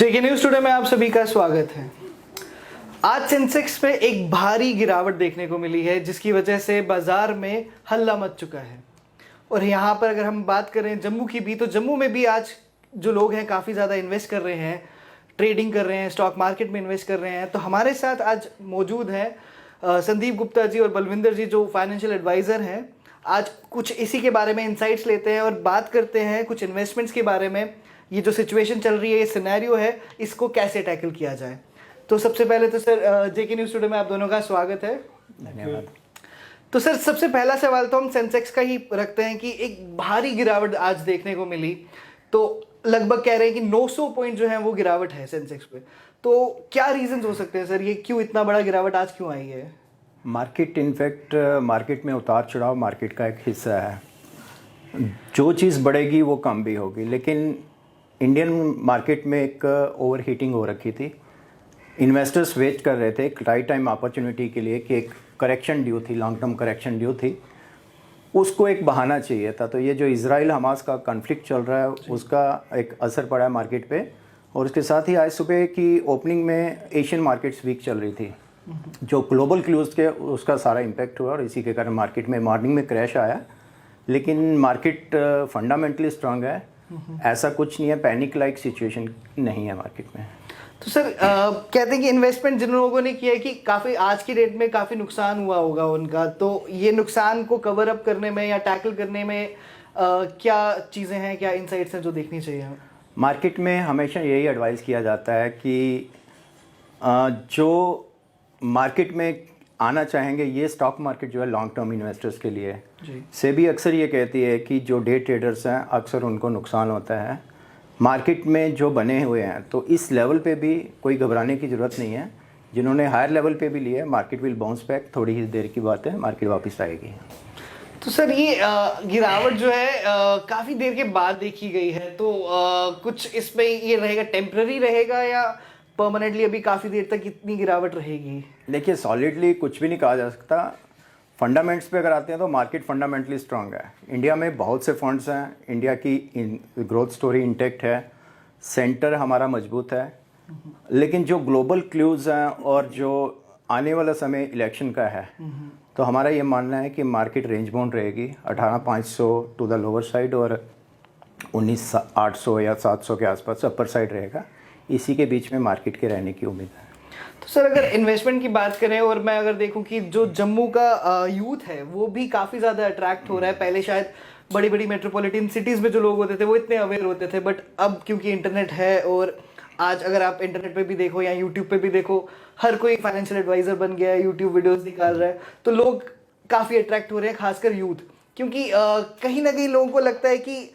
जेके news today में आप सभी का स्वागत है। आज सेंसेक्स में एक भारी गिरावट देखने को मिली है, जिसकी वजह से बाजार में हल्ला मच चुका है। और यहाँ पर अगर हम बात करें जम्मू की भी, तो जम्मू में भी आज जो लोग हैं काफ़ी ज़्यादा इन्वेस्ट कर रहे हैं, ट्रेडिंग कर रहे हैं, स्टॉक मार्केट में इन्वेस्ट कर रहे हैं। तो हमारे साथ आज मौजूद हैं संदीप गुप्ता जी और बलविंदर जी, जो फाइनेंशियल एडवाइज़र हैं। आज कुछ इसी के बारे में इंसाइट्स लेते हैं और बात करते हैं कुछ इन्वेस्टमेंट्स के बारे में। ये जो सिचुएशन चल रही है, ये सिनेरियो है, इसको कैसे टैकल किया जाए। तो सबसे पहले तो सर जेके न्यूज़ टुडे में आप दोनों का स्वागत है। धन्यवाद। तो सर सबसे पहला सवाल तो हम सेंसेक्स का ही रखते हैं कि एक भारी गिरावट आज देखने को मिली। तो लगभग कह रहे हैं कि 900 पॉइंट जो है वो गिरावट है सेंसेक्स पे। तो क्या रीजंस हो सकते हैं सर, ये क्यों इतना बड़ा गिरावट आज क्यों आई है? मार्केट इनफैक्ट मार्केट में उतार चढ़ाव मार्केट का एक हिस्सा है। जो चीज़ बढ़ेगी वो कम भी होगी, लेकिन इंडियन मार्केट में एक ओवर हीटिंग हो रखी थी। इन्वेस्टर्स वेट कर रहे थे एक राइट टाइम अपॉर्चुनिटी के लिए कि एक करेक्शन ड्यू थी, लॉन्ग टर्म करेक्शन ड्यू थी, उसको एक बहाना चाहिए था। तो ये जो इजराइल हमास का कॉन्फ्लिक्ट चल रहा है, उसका एक असर पड़ा है मार्केट पे। और उसके साथ ही आज सुबह की ओपनिंग में एशियन मार्केट्स वीक चल रही थी, जो ग्लोबल क्लूज के उसका सारा इम्पैक्ट हुआ और इसी के कारण मार्केट में मॉर्निंग में क्रैश आया। लेकिन मार्केट फंडामेंटली स्ट्रांग है, ऐसा कुछ नहीं है, पैनिक लाइक सिचुएशन नहीं है मार्केट में। तो सर कहते हैं कि इन्वेस्टमेंट जिन लोगों ने किया है कि काफ़ी आज की डेट में काफ़ी नुकसान हुआ होगा उनका। तो ये नुकसान को कवर अप करने में या टैकल करने में क्या चीज़ें हैं, क्या इंसाइट्स हैं जो देखनी चाहिए हमें? मार्केट में हमेशा यही एडवाइस किया जाता है कि जो मार्केट में आना चाहेंगे, ये स्टॉक मार्केट जो है लॉन्ग टर्म इन्वेस्टर्स के लिए जी। सेबी अक्सर ये कहती है कि जो डे ट्रेडर्स हैं अक्सर उनको नुकसान होता है। मार्केट में जो बने हुए हैं, तो इस लेवल पे भी कोई घबराने की ज़रूरत नहीं है। जिन्होंने हायर लेवल पे भी लिए, मार्केट विल बाउंस बैक, थोड़ी ही देर की बात है, मार्केट वापस आएगी। तो सर ये गिरावट जो है काफ़ी देर के बाद देखी गई है। तो कुछ इसमें ये रहेगा, टेम्पररी रहेगा या परमानेंटली अभी काफ़ी देर तक इतनी गिरावट रहेगी? देखिए, सॉलिडली कुछ भी नहीं कहा जा सकता। फंडामेंट्स पे अगर आते हैं तो मार्केट फंडामेंटली स्ट्रांग है। इंडिया में बहुत से फंड्स हैं, इंडिया की ग्रोथ स्टोरी इंटैक्ट है, सेंटर हमारा मजबूत है। लेकिन जो ग्लोबल क्लूज हैं और जो आने वाला समय इलेक्शन का है, तो हमारा ये मानना है कि मार्केट रेंज बाउंड रहेगी 18,500 टू द लोअर साइड और 19,800 या 700 के आसपास अपर साइड रहेगा। इसी के बीच में मार्केट के रहने की उम्मीद है। तो सर अगर इन्वेस्टमेंट की बात करें और मैं अगर देखूं कि जो जम्मू का यूथ है वो भी काफ़ी ज़्यादा अट्रैक्ट हो रहा है। पहले शायद बड़ी बड़ी मेट्रोपॉलिटन सिटीज़ में जो लोग होते थे वो इतने अवेयर होते थे, बट अब क्योंकि इंटरनेट है और आज अगर आप इंटरनेट पे भी देखो या यूट्यूब पे भी देखो, हर कोई फाइनेंशियल एडवाइज़र बन गया है, यूट्यूब वीडियोज़ निकाल रहा है। तो लोग काफ़ी अट्रैक्ट हो रहे हैं, खासकर यूथ, क्योंकि कहीं ना कहीं लोगों को लगता है कि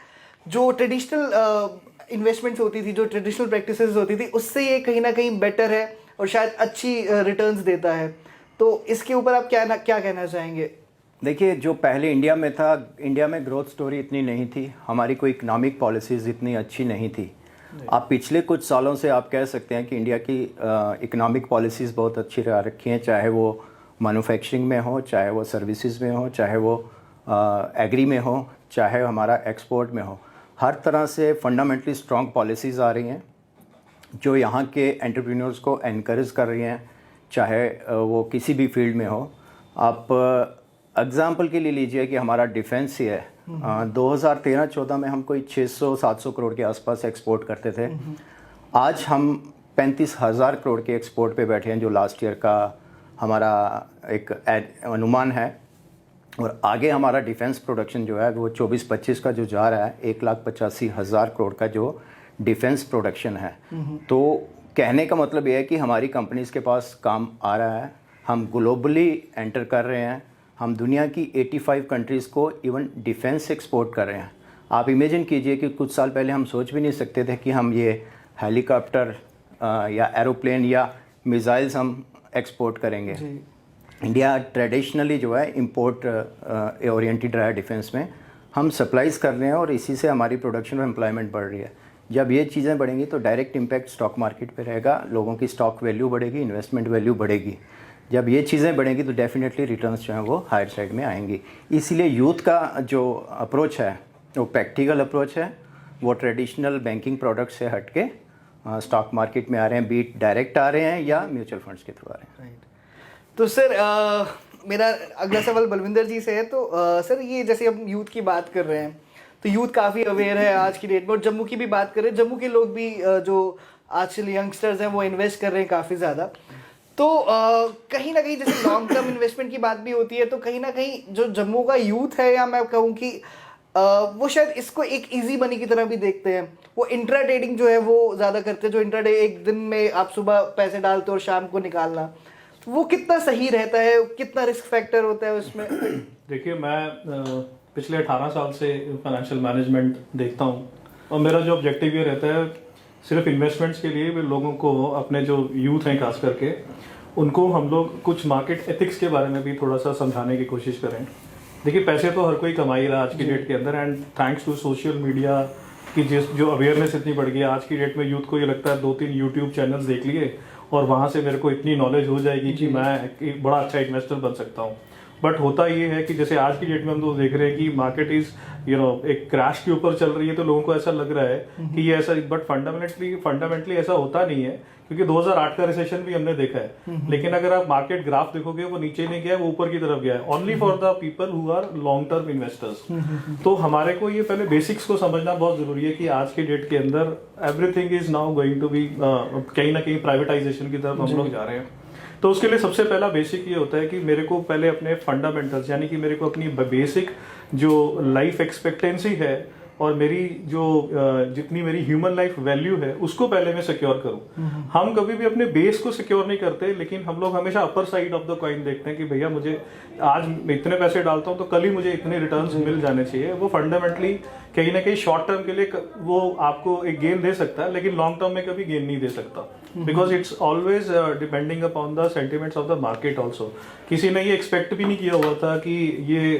जो ट्रेडिशनल इन्वेस्टमेंट्स होती थी, जो ट्रेडिशनल प्रैक्टिसेस होती थी, उससे ये कहीं ना कहीं बेटर है और शायद अच्छी रिटर्न्स देता है। तो इसके ऊपर आप क्या कहना चाहेंगे? देखिए, जो पहले इंडिया में था, इंडिया में ग्रोथ स्टोरी इतनी नहीं थी, हमारी कोई इकोनॉमिक पॉलिसीज़ इतनी अच्छी नहीं थी। आप पिछले कुछ सालों से आप कह सकते हैं कि इंडिया की इकोनॉमिक पॉलिसीज़ बहुत अच्छी रह रखी हैं, चाहे वो मैन्युफैक्चरिंग में हो, चाहे वो सर्विसेज में हो, चाहे वो एग्री में हो, चाहे हमारा एक्सपोर्ट में हो। हर तरह से फंडामेंटली स्ट्रॉन्ग पॉलिसीज़ आ रही हैं जो यहाँ के एंटरप्रेन्योर्स को एनकरेज कर रही हैं, चाहे वो किसी भी फील्ड में हो। आप एग्जांपल के लिए लीजिए कि हमारा डिफेंस ही है। 2013-14 में हम कोई 600-700 करोड़ के आसपास एक्सपोर्ट करते थे। आज हम 35,000 करोड़ के एक्सपोर्ट पे बैठे हैं, जो लास्ट ईयर का हमारा एक अनुमान है। और आगे हमारा डिफेंस प्रोडक्शन जो है वो 24-25 का जो जा रहा है, 1,85,000 करोड़ का जो डिफेंस प्रोडक्शन है। तो कहने का मतलब ये है कि हमारी कंपनीज के पास काम आ रहा है, हम ग्लोबली एंटर कर रहे हैं, हम दुनिया की 85 कंट्रीज़ को इवन डिफेंस एक्सपोर्ट कर रहे हैं। आप इमेजिन कीजिए कि कुछ साल पहले हम सोच भी नहीं सकते थे कि हम ये हेलीकॉप्टर या एरोप्लेन या मिसाइल्स हम एक्सपोर्ट करेंगे। इंडिया ट्रेडिशनली जो है इम्पोर्ट ओरिएंटेड रहा है डिफेंस में, हम सप्लाईज कर रहे हैं और इसी से हमारी प्रोडक्शन और एम्प्लॉयमेंट बढ़ रही है। जब ये चीज़ें बढ़ेंगी तो डायरेक्ट इम्पैक्ट स्टॉक मार्केट पे रहेगा, लोगों की स्टॉक वैल्यू बढ़ेगी, इन्वेस्टमेंट वैल्यू बढ़ेगी। जब ये चीज़ें बढ़ेंगी तो डेफिनेटली रिटर्न्स जो हैं वो हायर साइड में आएंगी। इसीलिए यूथ का जो अप्रोच है वो प्रैक्टिकल अप्रोच है, वो ट्रेडिशनल बैंकिंग प्रोडक्ट से हट के स्टॉक मार्केट में आ रहे हैं, बीट डायरेक्ट आ रहे हैं या म्यूचुअल फंड्स के थ्रू आ रहे हैं। तो सर मेरा अगला सवाल बलविंदर जी से है। तो सर ये जैसे हम यूथ की बात कर रहे हैं तो यूथ काफ़ी अवेयर है आज की डेट में, और जम्मू की भी बात करें, जम्मू के लोग भी जो आजकल यंगस्टर्स हैं वो इन्वेस्ट कर रहे हैं काफ़ी ज़्यादा। तो कहीं ना कहीं जैसे लॉन्ग टर्म इन्वेस्टमेंट की बात भी होती है, तो कहीं ना कहीं जो जम्मू का यूथ है, या मैं कहूँ कि वो शायद इसको एक इजी मनी की तरह भी देखते हैं। वो इंट्रा ट्रेडिंग जो है वो ज़्यादा करते हैं, जो इंट्रा डे एक दिन में आप सुबह पैसे डालते हो और शाम को निकालना, तो वो कितना सही रहता है, कितना रिस्क फैक्टर होता है उसमें? देखिए, मैं पिछले 18 साल से फाइनेंशियल मैनेजमेंट देखता हूँ, और मेरा जो ऑब्जेक्टिव ये रहता है सिर्फ इन्वेस्टमेंट्स के लिए भी लोगों को, अपने जो यूथ हैं खास करके, उनको हम लोग कुछ मार्केट एथिक्स के बारे में भी थोड़ा सा समझाने की कोशिश करें। देखिए, पैसे तो हर कोई कमा ही रहा आज की डेट के अंदर, and thanks to social media की जो अवेयरनेस इतनी बढ़ गई है आज की डेट में, यूथ को ये लगता है 2-3 यूट्यूब चैनल्स देख लिए और वहाँ से मेरे को इतनी नॉलेज हो जाएगी कि मैं एक बड़ा अच्छा इन्वेस्टर बन सकता हूँ। बट होता ये है कि जैसे आज की डेट में हम लोग देख रहे हैं कि मार्केट इज एक क्रैश के ऊपर चल रही है, तो लोगों को ऐसा लग रहा है कि ये ऐसा, बट फंडामेंटली ऐसा होता नहीं है, क्योंकि 2008 का रिसेशन भी हमने देखा है। लेकिन अगर आप मार्केट ग्राफ देखोगे, वो नीचे नहीं गया है, वो ऊपर की तरफ गया है, only for the people who are long term investors. तो हमारे को ये पहले बेसिक्स को समझना बहुत जरूरी है कि आज के डेट के अंदर everything is now going to be कहीं ना कहीं प्राइवेटाइजेशन की तरफ हम लोग जा रहे हैं। तो उसके लिए सबसे पहला बेसिक ये होता है कि मेरे को पहले अपने फंडामेंटल्स, यानी कि मेरे को अपनी बेसिक जो लाइफ एक्सपेक्टेंसी है और मेरी जो जितनी मेरी ह्यूमन लाइफ वैल्यू है उसको पहले मैं सिक्योर करूं। हम कभी भी अपने बेस को सिक्योर नहीं करते, लेकिन हम लोग हमेशा upper side of the coin देखते हैं कि भैया मुझे आज मैं इतने पैसे डालता हूं तो कल ही मुझे इतने रिटर्न्स मिल जाने चाहिए। वो फंडामेंटली कहीं ना कहीं शॉर्ट टर्म के लिए वो आपको एक गेन दे सकता है, लेकिन लॉन्ग टर्म में कभी गेन नहीं दे सकता, because it's always depending upon the sentiments of the market also. किसी ने ये एक्सपेक्ट भी नहीं किया हुआ था कि ये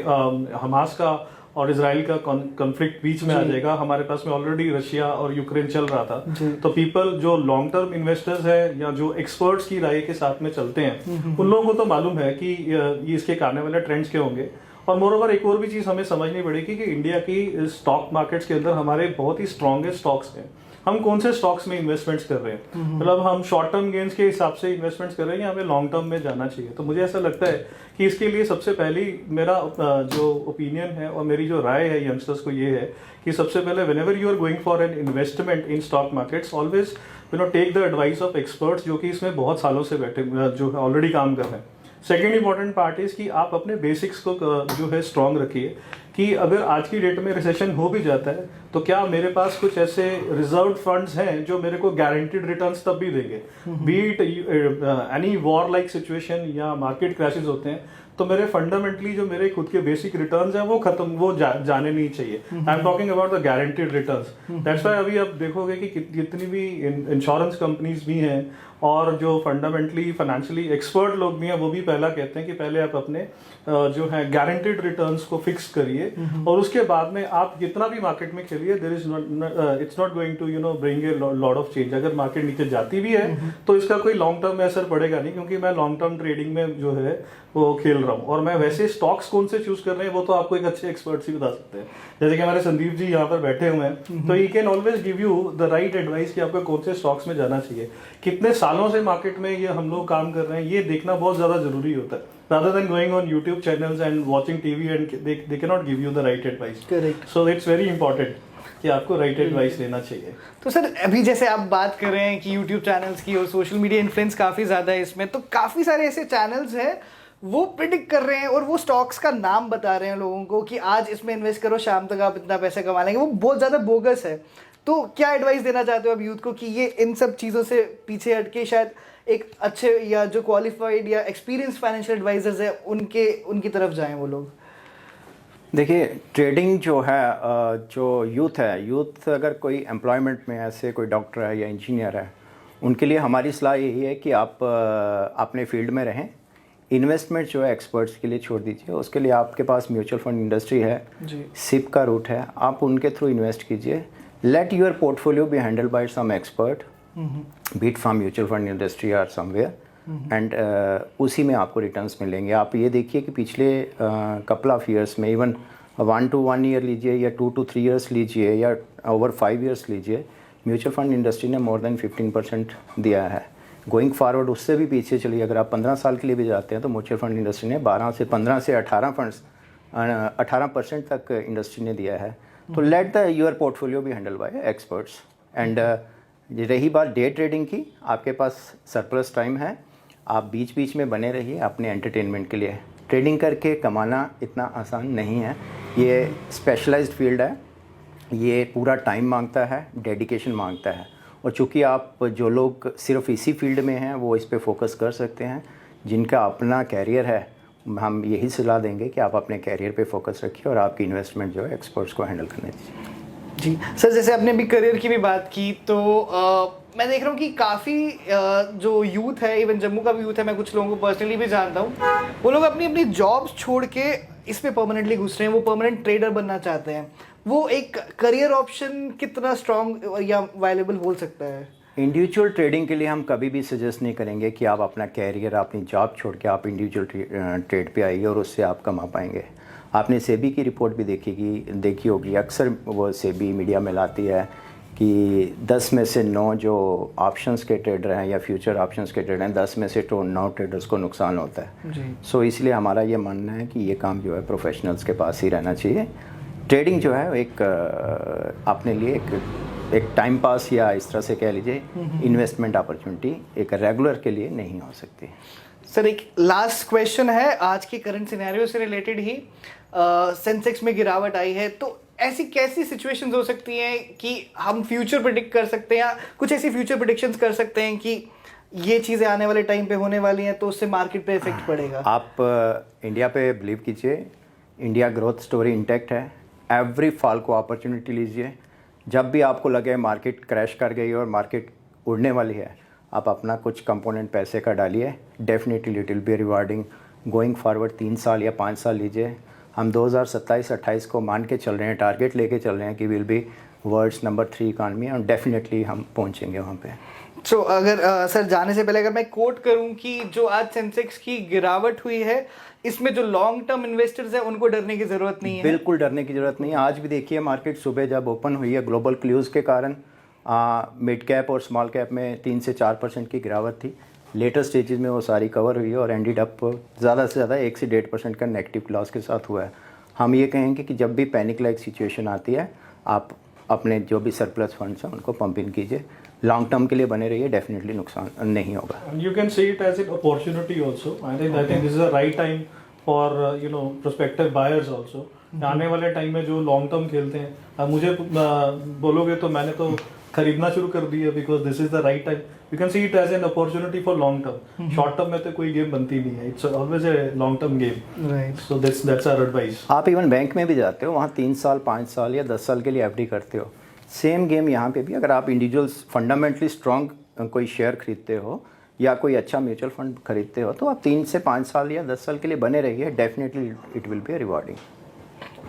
हमास का और इजराइल का कॉन्फ्लिक्ट बीच में आ जाएगा। हमारे पास में ऑलरेडी रशिया और यूक्रेन चल रहा था। तो पीपल जो लॉन्ग टर्म इन्वेस्टर्स हैं या जो एक्सपर्ट्स की राय के साथ में चलते हैं, उन लोगों को तो मालूम है कि ये इसके आने वाले ट्रेंड्स क्या होंगे। और मोरोवर एक और भी चीज हमें समझनी पड़ेगी कि इंडिया की स्टॉक मार्केट्स के अंदर हमारे बहुत ही स्ट्रॉन्गेस्ट स्टॉक्स हैं। हम कौन से स्टॉक्स में इन्वेस्टमेंट्स कर रहे हैं, मतलब हम शॉर्ट टर्म गेन्स के हिसाब से इन्वेस्टमेंट्स कर रहे हैं या हमें लॉन्ग टर्म में जाना चाहिए। तो मुझे ऐसा लगता है कि इसके लिए सबसे पहली मेरा जो ओपिनियन है और मेरी जो राय है यंगस्टर्स को ये है कि सबसे पहले whenever you are going for an investment in stock markets, always take the advice of experts जो कि इसमें बहुत सालों से बैठे जो ऑलरेडी काम कर रहे हैं। सेकेंड इंपॉर्टेंट पार्ट इज कि आप अपने बेसिक्स को जो है स्ट्रॉन्ग रखिए कि अगर आज की डेट में रिसेशन हो भी जाता है तो क्या मेरे पास कुछ ऐसे रिजर्व फंड्स हैं जो मेरे को गारंटीड रिटर्न्स तब भी देंगे। Be it any war like situation या मार्केट क्रैशेस होते हैं तो मेरे फंडामेंटली जो मेरे खुद के बेसिक रिटर्न्स हैं वो खत्म, वो जाने नहीं चाहिए। I am talking about the guaranteed returns. That's why अभी आप देखोगे कि जितनी भी इंश्योरेंस कंपनीज भी हैं और जो फंडामेंटली फाइनेंशियली एक्सपर्ट लोग भी हैं, वो भी पहला कहते हैं कि पहले आप अपने जो है गारंटीड रिटर्न्स को फिक्स करिए और उसके बाद में आप जितना भी मार्केट में खेलिए, there is it's not going to bring a lot of change. अगर मार्केट नीचे जाती भी है तो इसका कोई लॉन्ग टर्म में असर पड़ेगा नहीं, क्योंकि मैं लॉन्ग टर्म ट्रेडिंग में जो है वो खेल रहा हूँ। और मैं वैसे स्टॉक्स कौन से चूज कर रहे हैं वो तो आपको एक अच्छे एक्सपर्ट ही बता सकते हैं, जैसे कि हमारे संदीप जी यहाँ पर बैठे हुए हैं, तो he can always give you the right advice कि आपको कौन से स्टॉक्स में जाना चाहिए। कितने सालों से मार्केट में ये हम लोग काम कर रहे हैं ये देखना बहुत ज्यादा जरूरी होता है, rather than going on YouTube channels and watching TV and they cannot give you the right advice. Correct. So it's very important कि आपको राइट एडवाइस लेना चाहिए। तो सर अभी जैसे आप बात कर रहे हैं कि यूट्यूब चैनल्स की और सोशल मीडिया इन्फ्लुएंस काफ़ी ज़्यादा है इसमें, तो काफ़ी सारे ऐसे चैनल्स हैं वो प्रिडिक्ट कर रहे हैं और वो स्टॉक्स का नाम बता रहे हैं लोगों को कि आज इसमें इन्वेस्ट करो, शाम तक आप इतना पैसा कमा लेंगे। वो बहुत ज़्यादा बोगस है। तो क्या एडवाइस देना चाहते हो आप यूथ को कि ये इन सब चीज़ों से पीछे हट के शायद एक अच्छे या जो क्वालिफाइड या एक्सपीरियंस फाइनेंशियल एडवाइजर्स हैं उनकी तरफ जाएं वो लोग? देखिए, ट्रेडिंग जो है, जो यूथ है, यूथ अगर कोई एम्प्लॉयमेंट में ऐसे कोई डॉक्टर है या इंजीनियर है, उनके लिए हमारी सलाह यही है कि आप अपने फील्ड में रहें। इन्वेस्टमेंट जो है एक्सपर्ट्स के लिए छोड़ दीजिए। उसके लिए आपके पास म्यूचुअल फंड इंडस्ट्री है, सिप का रूट है, आप उनके थ्रू इन्वेस्ट कीजिए। Let your portfolio be handle by some expert, be it from mutual fund industry और समवेयर, एंड उसी में आपको रिटर्न्स मिलेंगे। आप ये देखिए कि पिछले कपल ऑफ ईयर्स में, इवन 1 to 1 ईयर लीजिए या 2 to 3 ईयर्स लीजिए या ओवर 5 ईयर्स लीजिए, म्यूचुअल फंड इंडस्ट्री ने मोर देन 15% दिया है। गोइंग फॉरवर्ड उससे भी पीछे चलिए, अगर आप 15 साल के लिए भी जाते हैं तो म्यूचुअल फंड इंडस्ट्री ने 15 से 18% तक इंडस्ट्री ने दिया है। तो लेट द योर पोर्टफोलियो भी हैंडल बाय एक्सपर्ट्स। एंड रही बात डे ट्रेडिंग की, आपके पास सरप्लस टाइम है, आप बीच बीच में बने रहिए अपने एंटरटेनमेंट के लिए। ट्रेडिंग करके कमाना इतना आसान नहीं है, ये स्पेशलाइज्ड फील्ड है, ये पूरा टाइम मांगता है, डेडिकेशन मांगता है। और चूँकि आप जो लोग सिर्फ इसी फील्ड में हैं वो इस पे फोकस कर सकते हैं, जिनका अपना कैरियर है हम यही सलाह देंगे कि आप अपने कैरियर पे फोकस रखिए और आपकी इन्वेस्टमेंट जो है एक्सपर्ट्स को हैंडल करने दीजिए। जी सर, जैसे आपने अभी करियर की भी बात की तो मैं देख रहा हूँ कि काफ़ी जो यूथ है, इवन जम्मू का भी यूथ है, मैं कुछ लोगों को पर्सनली भी जानता हूँ, वो लोग अपनी अपनी जॉब्स छोड़ के इस पे परमानेंटली घुस रहे हैं, वो परमानेंट ट्रेडर बनना चाहते हैं। वो एक करियर ऑप्शन कितना स्ट्रॉन्ग या वायलेबल हो सकता है? इंडिविजुअल ट्रेडिंग के लिए हम कभी भी सजेस्ट नहीं करेंगे कि आप अपना कैरियर, अपनी जॉब छोड़ के आप इंडिविजुअल ट्रेड पे आइए और उससे आप कमा पाएंगे। आपने सेबी की रिपोर्ट भी देखी होगी, अक्सर वो सेबी मीडिया में लाती है कि 10 में से 9 जो ऑप्शंस के ट्रेडर हैं या फ्यूचर ऑप्शंस के ट्रेडर हैं, 10 में से तो 9 ट्रेडर्स को नुकसान होता है। सो इसलिए हमारा ये मानना है कि ये काम जो है प्रोफेशनल्स के पास ही रहना चाहिए। ट्रेडिंग जो है एक अपने लिए एक टाइम पास या इस तरह से कह लीजिए इन्वेस्टमेंट अपॉर्चुनिटी एक रेगुलर के लिए नहीं हो सकती। सर एक लास्ट क्वेश्चन है आज के करंट सिनेरियो से रिलेटेड ही। सेंसेक्स में गिरावट आई है, तो ऐसी कैसी सिचुएशंस हो सकती हैं कि हम फ्यूचर प्रिडिक्ट कर सकते हैं या कुछ ऐसी फ्यूचर प्रिडिक्शंस कर सकते हैं कि ये चीज़ें आने वाले टाइम पे होने वाली हैं तो उससे मार्केट पे इफेक्ट पड़ेगा? आप इंडिया पे बिलीव कीजिए, इंडिया ग्रोथ स्टोरी इंटैक्ट है। एवरी फॉल को अपॉर्चुनिटी लीजिए। जब भी आपको लगे मार्केट क्रैश कर गई और मार्केट उड़ने वाली है, आप अपना कुछ कंपोनेंट पैसे का डालिए, definitely it will be rewarding. Going forward 3 साल या 5 साल लीजिए। हम 2027-28 को मान के चल रहे हैं, टारगेट लेके चल रहे हैं कि will be world's number 3 economy और डेफिनेटली हम पहुंचेंगे वहाँ पे। तो अगर सर जाने से पहले अगर मैं कोट करूं कि जो आज सेंसेक्स की गिरावट हुई है, इसमें जो लॉन्ग टर्म इन्वेस्टर्स हैं उनको डरने की ज़रूरत नहीं है? बिल्कुल डरने की ज़रूरत नहीं है। आज भी देखिए मार्केट सुबह जब ओपन हुई है, ग्लोबल क्लूज़ के कारण मिड कैप और स्मॉल कैप में 3 से 4% की गिरावट थी। लेटर स्टेजेस में वो सारी कवर हुई है और एंडेड अप ज़्यादा से ज़्यादा 1 से 1.5% का नेगेटिव लॉस के साथ हुआ है। हम ये कहेंगे कि जब भी पैनिक लाइक सिचुएशन आती है, आप अपने जो भी सरप्लस फंड्स हैं उनको पंप इन कीजिए, लॉन्ग टर्म के लिए बने रहिए, डेफिनेटली नुकसान नहीं होगा। You can see it as an opportunity also. I think this is the right time for prospective buyers also. आने वाले टाइम में जो लॉन्ग टर्म खेलते हैं, अब मुझे बोलोगे तो मैंने तो खरीदना शुरू कर दिया because this is the right time. You can see it as an opportunity for long term. Short term में तो कोई गेम बनती नहीं है, it's always a long term game. Right, so that's our advice. आप इवन बैंक में भी जाते हो, वहाँ 3 साल 5 साल या 10 साल के लिए एफडी करते हो। सेम गेम यहाँ पे भी, अगर आप इंडिविजुअल्स फंडामेंटली स्ट्रॉन्ग कोई शेयर खरीदते हो या कोई अच्छा म्यूचुअल फंड खरीदते हो, तो आप 3 से 5 साल या 10 साल के लिए बने रहिए, definitely it will be rewarding.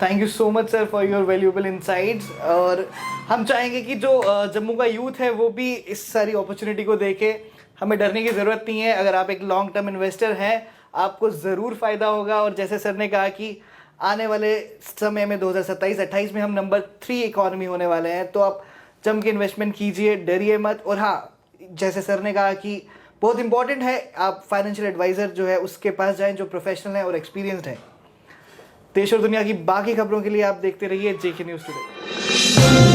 Thank you so much sir for your valuable insights. और हम चाहेंगे कि जो जम्मू का यूथ है वो भी इस सारी अपॉर्चुनिटी को देखे। हमें डरने की ज़रूरत नहीं है। अगर आप एक लॉन्ग टर्म इन्वेस्टर हैं, आपको ज़रूर फ़ायदा होगा। और जैसे सर ने कहा कि आने वाले समय में 2027-28 में हम नंबर 3 इकॉनमी होने वाले हैं, तो आप जम के इन्वेस्टमेंट कीजिए, डरिए मत। और हाँ, जैसे सर ने कहा कि बहुत इंपॉर्टेंट है आप फाइनेंशियल एडवाइज़र जो है उसके पास जाएं जो प्रोफेशनल है और एक्सपीरियंस्ड है। देश और दुनिया की बाकी खबरों के लिए आप देखते रहिए JK न्यूज़ टुडे।